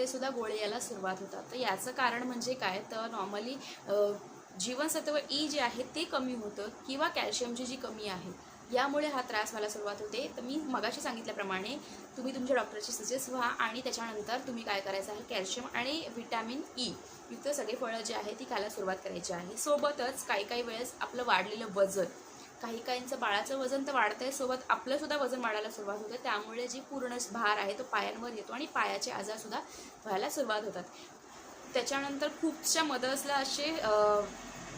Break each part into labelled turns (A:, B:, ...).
A: पायामध्ये सुद्धा गोळे यायला सुरुवात होतात. तर याचं कारण म्हणजे काय, तर नॉर्मली जीवनसत्व ई जे आहे ते कमी होतं किंवा कॅल्शियमची जी कमी आहे यामुळे हा त्रास व्हायला सुरुवात होते. तर मी मगाशी सांगितल्याप्रमाणे तुम्ही तुमच्या डॉक्टरची सजेस्ट व्हा आणि त्याच्यानंतर तुम्ही काय करायचं आहे, कॅल्शियम आणि व्हिटॅमिन ई युक्त सगळे फळं जे आहे ती खायला सुरुवात करायची आहे. सोबतच काही वेळेस आपलं वाढलेलं वजन, काहींचं बाळाचं वजन तर वाढतं आहे, सोबत आपलं सुद्धा वजन वाढायला सुरुवात होते. त्यामुळे जी पूर्ण भार आहे तो पायांवर येतो आणि पायाचे आजारसुद्धा व्हायला सुरुवात होतात. त्याच्यानंतर खूपशा मदर्सला असे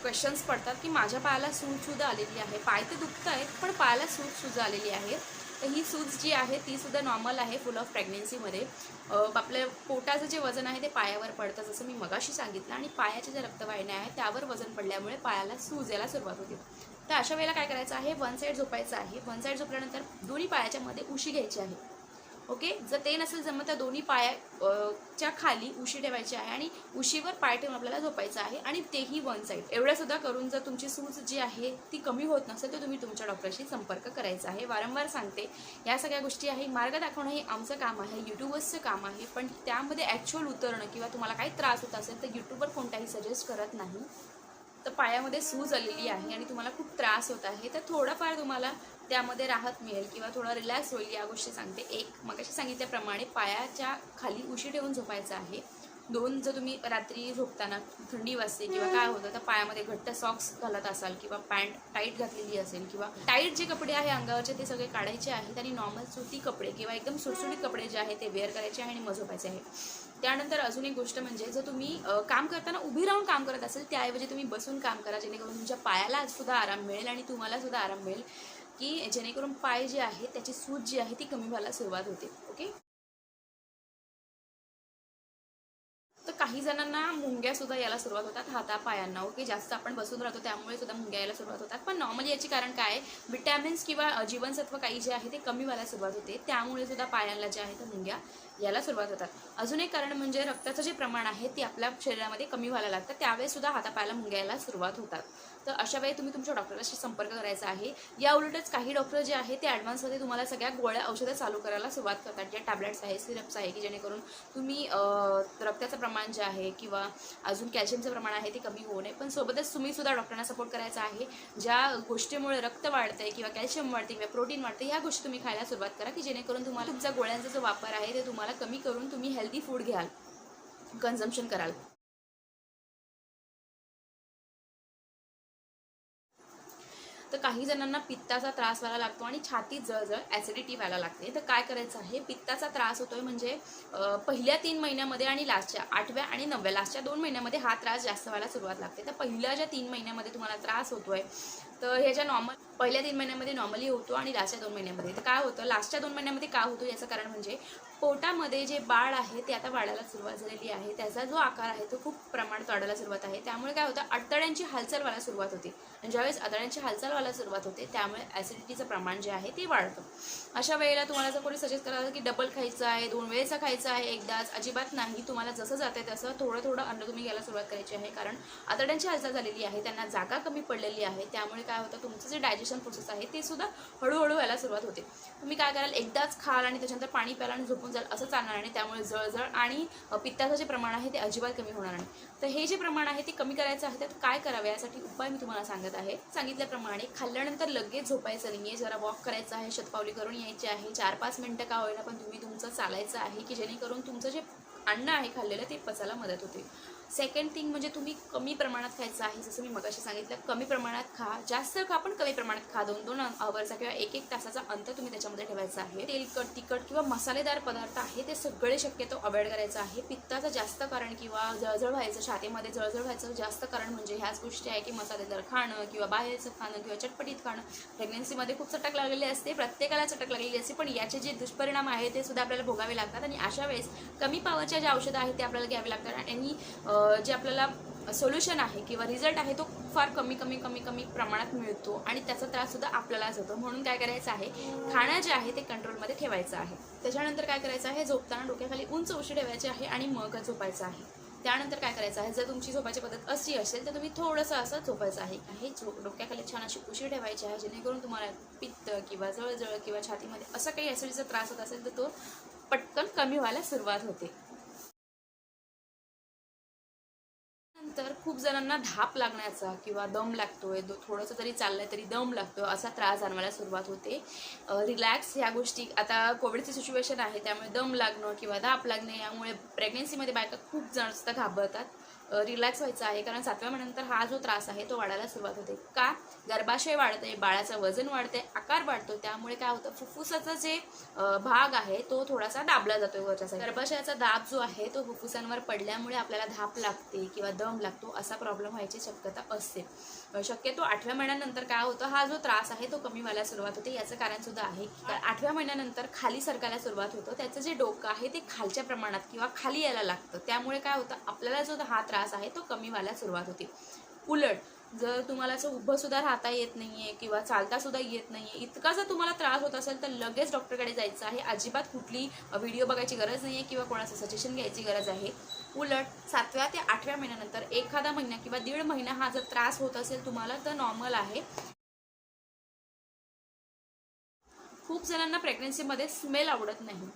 A: क्वेश्चन्स पडतात की माझ्या पायाला सूजसुद्धा आलेली आहे, पाय तर दुखत आहेत पण पायाला सूजसुद्धा आलेली आहे. तर ही सूज जी आहे ती सुद्धा नॉर्मल आहे फुल ऑफ प्रेग्नेन्सीमध्ये. आपल्या पोटाचं जे वजन आहे ते पायावर पडतं जसं मी मगाशी सांगितलं, आणि पायाच्या ज्या रक्तवाहिन्या आहेत त्यावर वजन पडल्यामुळे पायाला सूज यायला सुरुवात होते. तर अशा वेळेला काय करायचं आहे, वन साईड झोपायचं आहे. वन साईड झोपल्यानंतर दोन्ही पायाच्या मध्ये उशी घ्यायची आहे. ओके, जर ते नसेल जमत तर दोन्ही पायाच्या खाली उशी ठेवायची आहे आणि उशीवर पाय ठेवून आपल्याला झोपायचं आहे, आणि तेही वन साईड. एवढं सुद्धा करून जर तुमची सूज जी आहे ती कमी होत नसेल तर तुम्ही तुमच्या डॉक्टरशी संपर्क करायचा आहे. वारंवार सांगते, या सगळ्या गोष्टी आहे मार्ग दाखवणं हे आमचं काम आहे, यूट्यूबर्सचं काम आहे. पण त्यामध्ये ॲक्च्युअल उतरणं किंवा तुम्हाला काही त्रास होत असेल तर यूट्यूबवर कोणताही सजेस्ट करत नाही. तर पायामध्ये सूज आलेली आहे आणि तुम्हाला खूप त्रास होत आहे तर थोडंफार तुम्हाला त्यामध्ये राहत मिळेल किंवा थोडा रिलॅक्स होईल या गोष्टी सांगते. एक, मगाशी सांगितल्याप्रमाणे पायाच्या खाली उशी ठेवून झोपायचं आहे. दोन, जर तुम्ही रात्री झोपताना थंडी वाजते किंवा काय होतं तर पायामध्ये घट्ट सॉक्स घालत असाल किंवा पॅन्ट टाईट घातलेली असेल किंवा टाईट जे कपडे आहे अंगावरचे ते सगळे काढायचे आहेत आणि नॉर्मल सुती कपडे किंवा एकदम सुटसुटीत कपडे जे आहे ते वेअर करायचे आहे आणि मग झोपायचे आहे. त्यानंतर अजून एक गोष्ट म्हणजे, जर तुम्ही काम करताना उभी राहून काम करत असेल त्याऐवजी तुम्ही बसून काम करा, जेणेकरून तुमच्या पायाला सुद्धा आराम मिळेल आणि तुम्हाला सुद्धा आराम मिळेल, की जेणेकरून पाय जे आहे त्याची सूज जी आहे ती कमी व्हायला सुरुवात होते. ओके, तर काही जणांना मुंग्या सुद्धा यायला सुरुवात होतात हातापायांना. ओके, जास्त आपण बसून राहतो त्यामुळे सुद्धा मुंग्या यायला सुरुवात होतात. पण नॉर्मली याचे कारण काय आहे, विटॅमिन्स किंवा जीवनसत्व काही जे आहे ते कमी व्हायला सुरुवात होते, त्यामुळे सुद्धा पायांना जे आहे तर मुंग्या यायला सुरुवात होतात. अजून एक कारण म्हणजे रक्ताचं जे प्रमाण आहे ते आपल्या शरीरामध्ये कमी व्हायला लागतं, त्यावेळेस सुद्धा हातापायाला मुंग्या यायला सुरुवात होतात. तर अशा वेळी तुम्ही तुमच्या डॉक्टरशी संपर्क करायचा आहे. या उलटच काही डॉक्टर जे आहे ते ॲडव्हान्समध्ये तुम्हाला सगळ्या गोळ्या औषधं चालू करायला सुरुवात करतात, ज्या टॅबलेट्स आहे, सिरप्स आहे, की जेणेकरून तुम्ही रक्ताचं प्रमाण जे आहे किंवा अजून कॅल्शियमचं प्रमाण आहे ते कमी होऊ नये. पण सोबतच तुम्ही सुद्धा डॉक्टरांना सपोर्ट करायचा आहे. ज्या गोष्टीमुळे रक्त वाढतंय किंवा कॅल्शियम वाढते किंवा प्रोटीन वाढते ह्या गोष्टी तुम्ही खायला सुरुवात करा, की जेणेकरून तुम्हाला तुमच्या गोळ्यांचा जो वापर आहे ते तुम्हाला कमी करून तुम्ही हेल्दी फूड घ्याल, कन्झम्पशन कराल. तर काही जणांना पित्ताचा त्रास व्हायला लागतो आणि छातीत जळजळ, ॲसिडिटी व्हायला लागते. तर काय करायचं आहे, पित्ताचा त्रास होतोय म्हणजे पहिल्या 3 महिन्यामध्ये आणि लास्टच्या 8व्या आणि 9व्या लास्टच्या 2 महिन्यामध्ये हा त्रास जास्त व्हायला सुरुवात लागते. तर पहिल्या ज्या 3 महिन्यामध्ये तुम्हाला त्रास होतोय तर ह्याच्या नॉर्मल पहिल्या 3 महिन्यामध्ये नॉर्मली होतो आणि लास्टच्या 2 महिन्यामध्ये. तर काय होतं, लास्टच्या 2 महिन्यामध्ये का होतो याचं कारण म्हणजे पोटामध्ये जे बाळ आहे ते आता वाढायला सुरुवात झालेली आहे, त्याचा जो आकार आहे तो खूप प्रमाणात वाढायला सुरुवात आहे. त्यामुळे काय होतं, आतड्यांची हालचाल व्हायला सुरुवात होते आणि ज्यावेळेस आतड्यांची हालचाल व्हायला सुरुवात होते त्यामुळे ॲसिडिटीचं प्रमाण जे आहे ते वाढतं. अशा वेळेला तुम्हाला जर कोणी सजेस्ट करायचं की डबल खायचं आहे, 2 वेळेचं खायचं आहे एकदाच, अजिबात नाही. तुम्हाला जसं जाते तसं थोडं थोडं अन्न तुम्ही घ्यायला सुरुवात करायची आहे, कारण आतड्यांची हालचाल झालेली आहे, त्यांना जागा कमी पडलेली आहे. त्यामुळे काय होतं, तुमचं जे डायजेशन प्रोसेस आहे ते सुद्धा हळूहळू व्हायला सुरुवात होते. तुम्ही काय कराल, एकदाच खाल आणि त्याच्यानंतर पाणी प्याल आणि झोपून जाल असं चालणार नाही. त्यामुळे जळजळ आणि पित्ताचं जे प्रमाण आहे ते अजिबात कमी होणार नाही. तर हे जे प्रमाण आहे ते कमी करायचं आहे, तर काय करावे यासाठी उपाय मी तुम्हाला सांगत आहे. सांगितल्याप्रमाणे खाल्ल्यानंतर लगेच झोपायचं नाही आहे, जरा वॉक करायचं आहे, शतपावली करून यायची आहे, 4-5 मिनटं का होईना पण तुम्ही तुमचं चालायचं आहे, की जेणेकरून तुमचं जे अन्न आहे खाल्लेलं ते पचायला मदत होते. सेकंड थिंग म्हणजे तुम्ही कमी प्रमाणात खायचं आहे. जसं मी मगाशी सांगितलं, कमी प्रमाणात खा, जास्त खा पण कमी प्रमाणात खा. 2-2 आवरचा किंवा 1-1 तासाचा अंतर तुम्ही त्याच्यामध्ये ठेवायचा आहे. तेलकट, तिखट किंवा मसालेदार पदार्थ आहे ते सगळे शक्यतो अवॉइड करायचं आहे. पित्ताचं जास्त कारण किंवा जळजळ व्हायचं, छातीमध्ये जळजळ व्हायचं जास्त कारण म्हणजे ह्याच गोष्टी आहे की मसालेदार खाणं किंवा बाहेरचं खाणं किंवा चटपटीत खाणं. प्रेग्नेन्सीमध्ये खूप चटक लागलेली असते, प्रत्येकाला चटक लागलेली असते, पण याचे जे दुष्परिणाम आहे ते सुद्धा आपल्याला भोगावे लागतात. आणि अशा वेळेस कमी पावरच्या ज्या औषधं आहेत ते आपल्याला घ्यावे लागतात आणि जे आपल्याला सोल्युशन आहे किंवा रिझल्ट आहे तो फार कमी प्रमाणात मिळतो आणि त्याचा त्राससुद्धा आपल्यालाच होतो. म्हणून काय करायचं आहे, खाणं जे आहे ते कंट्रोलमध्ये ठेवायचं आहे. त्याच्यानंतर काय करायचं आहे, झोपताना डोक्याखाली उंच उशी ठेवायची आहे आणि मग झोपायचं आहे. त्यानंतर काय करायचं आहे, जर तुमची झोपायची पद्धत अशी असेल तर तुम्ही थोडंसं असं झोपायचं आहे. हे डोक्याखाली छान अशी उशी ठेवायची आहे, जेणेकरून तुम्हाला पित्त किंवा जळजळ किंवा छातीमध्ये असं काही ॲसिडीचा त्रास होत असेल तर तो पटकन कमी व्हायला सुरुवात होते. महिन्यानंतर खूप जणांना धाप लागण्याचा किंवा दम लागतोय, थोडंसं तरी चाललंय तरी दम लागतोय असा त्रास जाणवायला सुरुवात होते. रिलॅक्स ह्या गोष्टी, आता कोविडची सिच्युएशन आहे त्यामुळे दम लागणं किंवा धाप लागणे यामुळे प्रेग्नेन्सीमध्ये बायका खूप जास्त घाबरतात. रिलॅक्स व्हायचं आहे, कारण 7व्या महिन्यानंतर हा जो त्रास आहे तो वाढायला सुरुवात होते. का? गर्भाशय वाढते, बाळाचं वजन वाढते, आकार वाढतो, त्यामुळे काय होतं, फुफ्फुसाचा जे भाग आहे तो थोडासा दाबला जातो वरच्या साईड. गर्भाशयाचा दाब जो आहे तो फुफ्फुसांवर पडल्यामुळे आपल्याला धाप लागते किंवा दम लागतो असा प्रॉब्लेम व्हायची शक्यता असते. शक्यतो 8व्या महिन्यानंतर काय होतं, हा जो त्रास आहे तो कमी व्हायला सुरुवात होते. याचं कारण सुद्धा आहे की 8व्या महिन्यानंतर खाली सरकायला सुरुवात होतं, त्याचं जे डोकं आहे ते खालच्या प्रमाणात किंवा खाली यायला लागतं. त्यामुळे काय होतं, आपल्याला जो हा त्रास आहे तो कमी व्हायला सुरुवात होते. उलट जर तुम्हाला असं उभं सुद्धा राहता येत नाहीये किंवा चालता सुद्धा येत नाहीये, इतका जर तुम्हाला त्रास होत असेल तर लगेच डॉक्टरकडे जायचं आहे. अजिबात कुठली व्हिडिओ बघायची गरज नाहीये किंवा कोणाचं सजेशन घ्यायची गरज आहे. उलट 7व्या ते 8व्या महिन्यानंतर एखादा महिना किंवा 1.5 महिना हा जर त्रास होत असेल तुम्हाला तर नॉर्मल आहे. खूप जणांना प्रेग्नन्सीमध्ये स्मेल आवडत नाही.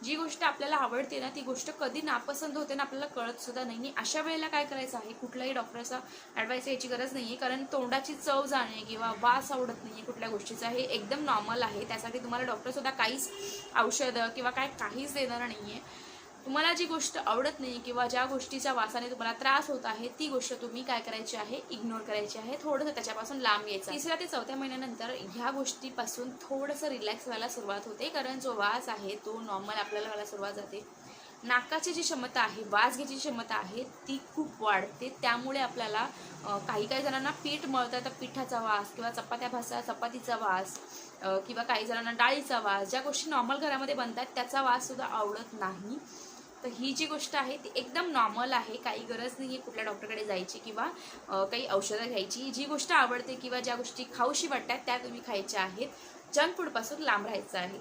A: जी गोष्ट आपल्याला आवडते ना ती गोष्ट कधी नापसंत होते ना आपल्याला कळत सुद्धा नाही. अशा वेळेला काय करायचं आहे, कुठल्याही डॉक्टरचा ॲडवाईस घ्यायची गरज नाही आहे, कारण तोंडाची चव जाणे किंवा वास आवडत नाही कुठल्या गोष्टीचा हे एकदम नॉर्मल आहे. त्यासाठी तुम्हाला डॉक्टरसुद्धा काहीच औषधं किंवा काहीच देणार नाही आहे. तुम्हाला जी गोष्ट आवडत नाही किंवा ज्या गोष्टीच्या वासाने तुम्हाला त्रास होत आहे ती गोष्ट तुम्ही काय करायची आहे, इग्नोर करायची आहे, थोडंसं त्याच्यापासून लांब यायचं. 3ऱ्या ते 4थ्या महिन्यानंतर ह्या गोष्टीपासून थोडंसं रिलॅक्स व्हायला सुरुवात होते, कारण जो वास आहे तो नॉर्मल आपल्याला व्हायला सुरुवात जाते. नाकाची जी क्षमता आहे, वास घ्यायची क्षमता आहे ती खूप वाढते. त्यामुळे आपल्याला काही जणांना पीठ मळतं तर पिठाचा वास किंवा चपात्या भाजता चपातीचा वास किंवा काही जणांना डाळीचा वास, ज्या गोष्टी नॉर्मल घरामध्ये बनतात त्याचा वास सुद्धा आवडत नाही. तर ही जी गोष्ट आहे ती एकदम नॉर्मल आहे. काही गरज नाही आहे कुठल्या डॉक्टरकडे जायची किंवा काही औषधं घ्यायची. जी गोष्ट आवडते किंवा ज्या गोष्टी खाऊशी वाटतात त्या तुम्ही खायच्या आहेत. जंक फूडपासून लांब राहायचं आहे.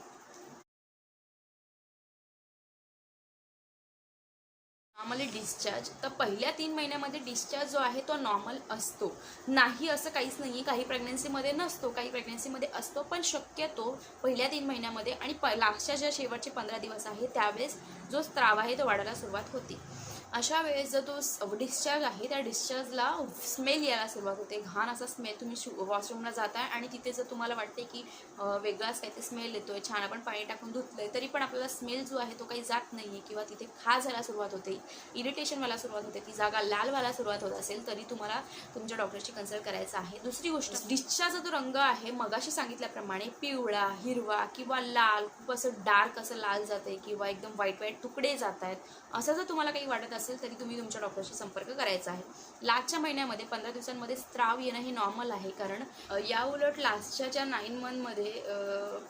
A: नॉर्मली डिस्चार्ज, तर पहिल्या 3 महिन्यामध्ये डिस्चार्ज जो आहे तो नॉर्मल असतो. नाही असं काहीच नाही आहे. काही प्रेग्नन्सीमध्ये नसतो, काही प्रेग्नन्सीमध्ये असतो, पण शक्यतो पहिल्या 3 महिन्यामध्ये आणि लास्टच्या ज्या शेवटचे 15 दिवस आहे त्यावेळेस जो स्त्राव आहे तो वाढायला सुरुवात होती. अशा वेळेस जर तो डिस्चार्ज आहे त्या डिस्चार्जला स्मेल यायला सुरुवात होते. घाण असा स्मेल, तुम्ही वॉशरूमला जाताय आणि तिथे जर तुम्हाला वाटते की वेगळाच काहीतरी स्मेल येतोय, छान आपण पाणी टाकून धुतलंय तरी पण आपल्याला स्मेल जो आहे तो काही जात नाही आहे किंवा तिथे खाज व्हायला सुरुवात होते, इरिटेशन व्हायला सुरुवात होते, ती जागा लाल व्हायला सुरुवात होत असेल तरी तुम्हाला तुमच्या डॉक्टरची कन्सल्ट करायचं आहे. दुसरी गोष्ट, डिस्चार्जचा जो रंग आहे मगाशी सांगितल्याप्रमाणे पिवळा, हिरवा किंवा लाल, खूप असं डार्क असं लाल जाते किंवा एकदम व्हाईट तुकडे जात आहेत, असं जर तुम्हाला काही वाटत असेल तरी तुम्ही तुमच्या डॉक्टरशी संपर्क करायचा आहे. लास्टच्या महिन्यामध्ये 15 दिवसांमध्ये स्त्राव येणं हे नॉर्मल आहे, कारण या उलट लास्टच्या ज्या 9 मंथमध्ये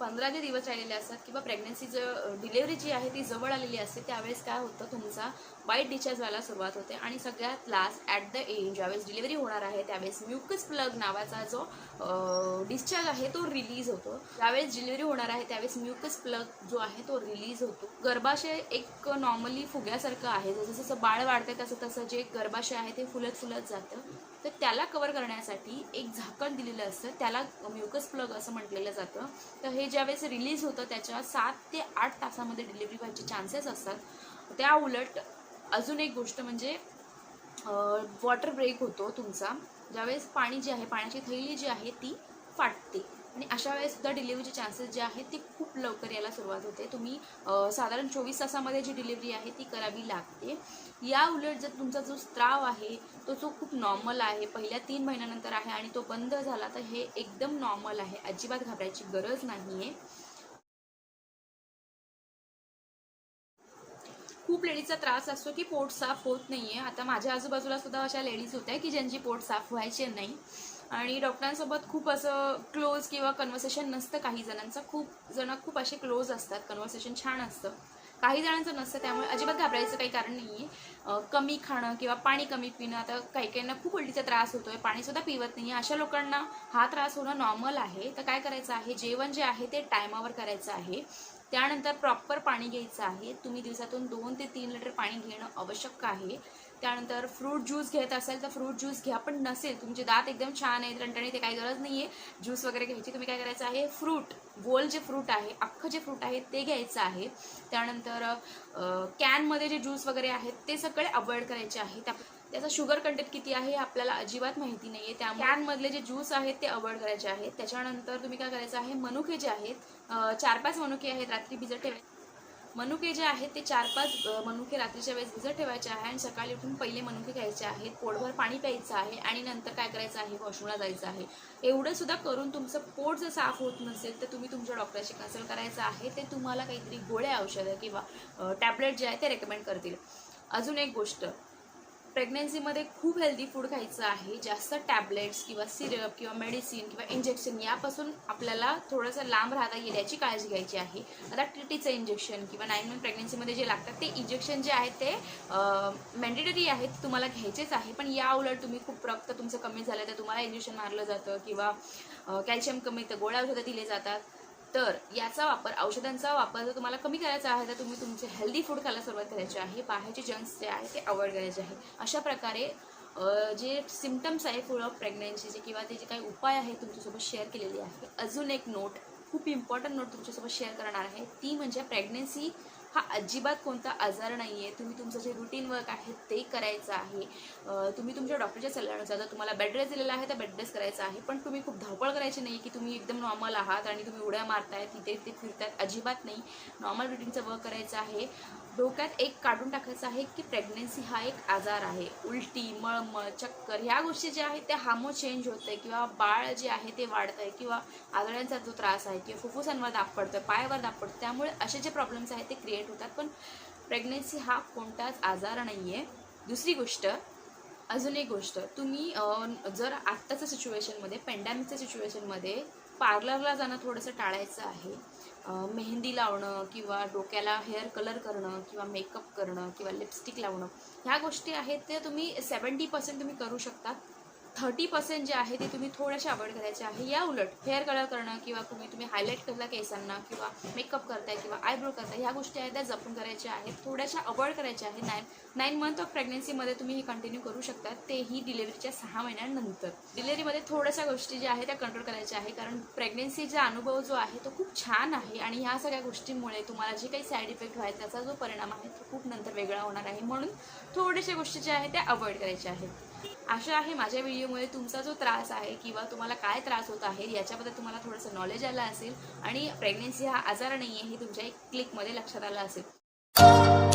A: 15 जे दिवस राहिलेले असतात किंवा प्रेग्नन्सीचं डिलेव्हरी जी आहे ती जवळ आलेली असते त्यावेळेस काय होतं, तुमचा वाईट डिस्चार्ज व्हायला सुरुवात होते. आणि सगळ्यात लास्ट ॲट द एंड ज्यावेळेस डिलेव्हरी होणार आहे त्यावेळेस म्युकस प्लग नावाचा जो डिस्चार्ज आहे तो रिलीज होतो. ज्यावेळेस डिलेव्हरी होणार आहे त्यावेळेस म्युकस प्लग जो आहे तो रिलीज होतो. गर्भाशय एक नॉर्मली फुग्यासारखं आहे, जसं जसं बाळ वाढते तसं तसं जे गर्भाशय आहे ते फुलत जातं. तर त्याला कव्हर करण्यासाठी एक झाकण दिलेलं असतं, त्याला म्युकस प्लग असं म्हटलेलं जातं. तर हे ज्यावेळेस रिलीज होतं त्याच्या 7 ते 8 तासामध्ये डिलिव्हरी व्हायचे चान्सेस असतात. त्या उलट अजून एक गोष्ट म्हणजे वॉटर ब्रेक होतो तुमचा, ज्यावेळेस पाणी जे आहे, पाण्याची थैली जी आहे ती फाटते आणि अशा वेळेस सुद्धा डिलिव्हरीचे चान्सेस जे आहेत ते खूप लवकर यायला सुरुवात होते. तुम्ही साधारण 24 तासामध्ये जी डिलिव्हरी आहे ती करावी लागते. या उलट जर तुमचा जो स्त्राव आहे तो जो खूप नॉर्मल आहे, पहिल्या 3 महिन्यानंतर आहे आणि तो बंद झाला तर हे एकदम नॉर्मल आहे, अजिबात घाबरायची गरज नाही आहे. खूप लेडीजचा त्रास असतो की पोट साफ होत नाही आहे. आता माझ्या आजूबाजूला सुद्धा अशा लेडीज होत्या की ज्यांची पोट साफ व्हायचे नाही आणि डॉक्टरांसोबत खूप असं क्लोज किंवा कन्व्हर्सेशन नसतं. काही जणांचं, खूप जण खूप असे क्लोज असतात, कन्व्हर्सेशन छान असतं, काही जणांचं नसतं. त्यामुळे अजिबात घाबरायचं काही कारण नाही आहे. कमी खाणं किंवा पाणी कमी पिणं, आता काही काहींना खूप उलटीचा त्रास होतोय, पाणीसुद्धा पिवत नाही आहे, अशा लोकांना हा त्रास होणं नॉर्मल आहे. तर काय करायचं आहे, जेवण जे आहे ते टायमावर करायचं आहे. त्यानंतर प्रॉपर पाणी घ्यायचं आहे. तुम्ही दिवसातून 2 ते 3 लिटर पाणी घेणं आवश्यक आहे. त्यानंतर फ्रूट ज्यूस घेत असेल तर फ्रूट ज्यूस घ्या, पण नसेल तुमचे दात एकदम छान आहेत टणटणीत, ते काही गरज नाही आहे ज्यूस वगैरे घ्यायची. तुम्ही काय करायचं आहे, फ्रूट गोल जे फ्रूट आहे, अख्खं जे फ्रूट आहे ते घ्यायचं आहे. त्यानंतर कॅनमध्ये जे ज्यूस वगैरे आहेत ते सगळे अवॉइड करायचे आहे. त्याचा शुगर कंटेंट किती आहे हे आपल्याला अजिबात माहिती नाहीये, त्यामुळे कॅनमधले जे ज्यूस आहेत ते अवॉइड करायचे आहेत. त्याच्यानंतर तुम्ही काय करायचं आहे, मनुके जे आहेत 4-5 मनुके आहेत रात्री भिजत ठेवायचे. मनुके जे आहेत ते 4-5 मनुके रात्रीच्या वेळेस भिजत ठेवायचे आहे आणि सकाळी उठून पहिले मनुके घ्यायचे आहेत. पोटभर पाणी प्यायचं आहे आणि नंतर काय करायचं आहे, वॉशरूमला जायचं आहे. एवढं सुद्धा करून तुमचं पोट जर साफ होत नसेल तर तुम्ही तुमच्या डॉक्टरशी कन्सल्ट करायचं आहे. ते तुम्हाला काहीतरी गोळ्या औषधं किंवा टॅबलेट जे आहे ते रेकमेंड करतील. अजून एक गोष्ट, प्रेग्नन्सीमध्ये खूप हेल्दी फूड खायचं आहे. जास्त टॅबलेट्स किंवा सिरप किंवा मेडिसिन किंवा इंजेक्शन यापासून आपल्याला थोडंसं लांब राहता येईल याची काळजी घ्यायची आहे. आता टीटीचं इंजेक्शन किंवा 9 मंथ प्रेग्नन्सीमध्ये जे लागतात ते इंजेक्शन जे आहेत ते मॅन्डेटरी आहेत, तुम्हाला घ्यायचेच आहे. पण या उलट तुम्ही खूप रक्त तुमचं कमी झालं तर तुम्हाला इंजेक्शन मारलं जातं किंवा कॅल्शियम कमी तर गोळ्या औषधं दिले जातात. तर याचा वापर, औषधांचा वापर जर तुम्हाला कमी करायचा आहे तर तुम्ही तुमचे हेल्दी फूड खायला सुरुवात करायची आहे. बाहेरचे जंक्स जे आहे ते अवॉइड करायचे आहे. अशा प्रकारे जे सिम्पटम्स आहे फुल ऑफ प्रेग्नन्सीचे किंवा ते जे काही उपाय आहे तुमच्यासोबत शेअर केलेले आहे. अजून एक नोट, खूप इम्पॉर्टंट नोट तुमच्यासोबत शेअर करणार आहे, ती म्हणजे प्रेग्नन्सी हा अजिबात कोणता आजार नाही आहे. तुम्ही तुमचं जे रुटीन वर्क आहे ते करायचं आहे. तुम्ही तुमच्या डॉक्टरच्या सल्ल्यानुसार जर तुम्हाला बेड रेस्ट दिलेला आहे तर बेड रेस्ट करायचा आहे. पण तुम्ही खूप धावपळ करायची नाही की तुम्ही एकदम नॉर्मल आहात आणि तुम्ही उड्या मारताय तिथे ते फिरतायत, अजिबात नाही. नॉर्मल रुटीनचं वर्क करायचं आहे. डोक्यात एक काढून टाकायचं आहे की प्रेग्नन्सी हा एक आजार आहे. उलटी, मळमळ, चक्कर ह्या गोष्टी ज्या आहेत त्या हार्मोन चेंज होत आहे किंवा बाळ जे आहे ते वाढत आहे किंवा आजारांचा जो त्रास आहे किंवा फुफ्फुसांवर दाब पडतं, पायावर दाब पडतं, त्यामुळे असे जे प्रॉब्लेम्स आहेत ते क्रिएट होतात. पण प्रेग्नन्सी हा कोणताच आजार नाही आहे. दुसरी गोष्ट, अजून एक गोष्ट, तुम्ही जर आत्ताच्या सिच्युएशनमध्ये, पॅन्डेमिकच्या सिच्युएशनमध्ये पार्लरला जाणं थोडंसं टाळायचं आहे. मेहंदी लावणं किंवा डोक्याला हेअर कलर करणं किंवा मेकअप करणं किंवा लिपस्टिक लावणं ह्या गोष्टी आहेत ते तुम्ही 70% तुम्ही करू शकता. 30% जे आहे ते तुम्ही थोडेसे अवॉइड करायचे आहे. या उलट हेअर कलर करणं किंवा तुम्ही हायलाईट करता केसांना किंवा मेकअप करताय किंवा आयब्रो करताय ह्या गोष्टी आहेत त्या जपून करायच्या आहेत, थोड्याशा अवॉइड करायच्या आहेत. 9 मंथ ऑफ प्रेग्नन्सीमध्ये तुम्ही हे कंटिन्यू करू शकता, तेही डिलिव्हरीच्या 6 महिन्यानंतर. डिलिव्हरीमध्ये थोड्याशा गोष्टी ज्या आहेत त्या कंट्रोल करायच्या आहे, कारण प्रेग्नन्सीचा अनुभव जो आहे तो खूप छान आहे आणि ह्या सगळ्या गोष्टींमुळे तुम्हाला जे काही साईड इफेक्ट व्हायचे त्याचा जो परिणाम आहे तो खूप नंतर वेगळा होणार आहे. म्हणून थोड्याशा गोष्टी ज्या आहेत त्या अवॉइड करायच्या आहेत. आशा आहे माझ्या व्हिडिओमुळे तुमचा जो त्रास आहे किंवा तुम्हाला काय त्रास होत आहे याच्याबद्दल तुम्हाला थोडंसं नॉलेज आलं असेल आणि प्रेग्नन्सी हा आजार नाही आहे हे तुमच्या एक क्लिकमध्ये लक्षात आलं असेल.